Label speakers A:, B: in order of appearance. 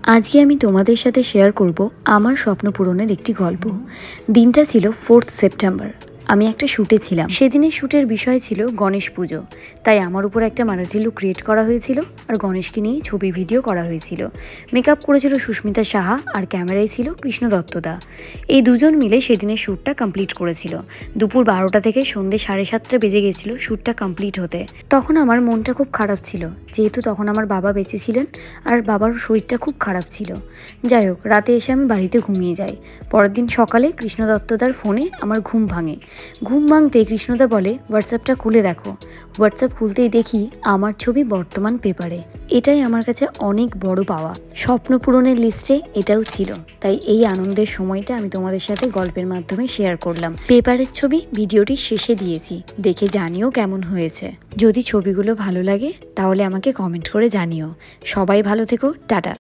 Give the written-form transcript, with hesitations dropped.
A: আজকে আমি তোমাদের সাথে শেয়ার করব আমার স্বপ্ন পূরণের একটি গল্প। দিনটা ছিল 4 সেপ্টেম্বর। আমি একটা শ্যুটে ছিলাম। সেদিনের শ্যুটের বিষয় ছিল গণেশ পুজো, তাই আমার উপর একটা মারাঠি লুক ক্রিয়েট করা হয়েছিল আর গণেশকে নিয়ে ছবি ভিডিও করা হয়েছিল। মেকআপ করেছিল সুস্মিতা সাহা আর ক্যামেরায় ছিল কৃষ্ণ দত্তদা। এই দুজন মিলে সেদিনের শ্যুটটা কমপ্লিট করেছিল। দুপুর 12টা থেকে সন্ধ্যে 7:30 বেজে গেছিল শ্যুটটা কমপ্লিট হতে। তখন আমার মনটা খুব খারাপ ছিল, যেহেতু তখন আমার বাবা বেঁচে ছিলেন আর বাবার শরীরটা খুব খারাপ ছিল। যাই হোক, রাতে এসে আমি বাড়িতে ঘুমিয়ে যাই। পরের দিন সকালে কৃষ্ণ দত্তদার ফোনে আমার ঘুম ভাঙে। ঘুম ভাঙতেই কৃষ্ণদা বলে, হোয়াটসঅ্যাপটা খুলে দেখো। হোয়াটসঅ্যাপ খুলতেই দেখি আমার ছবি বর্তমান পেপারে। এটাই আমার কাছে অনেক বড় পাওয়া। স্বপ্ন পূরণের লিস্টে এটাও ছিল, তাই এই আনন্দের সময়টা আমি তোমাদের সাথে গল্পের মাধ্যমে শেয়ার করলাম। পেপারের ছবি ভিডিওটি শেষে দিয়েছি, দেখে জানিও কেমন হয়েছে। যদি ছবিগুলো ভালো লাগে তাহলে আমাকে কমেন্ট করে জানিও। সবাই ভালো থেকো, টাটা।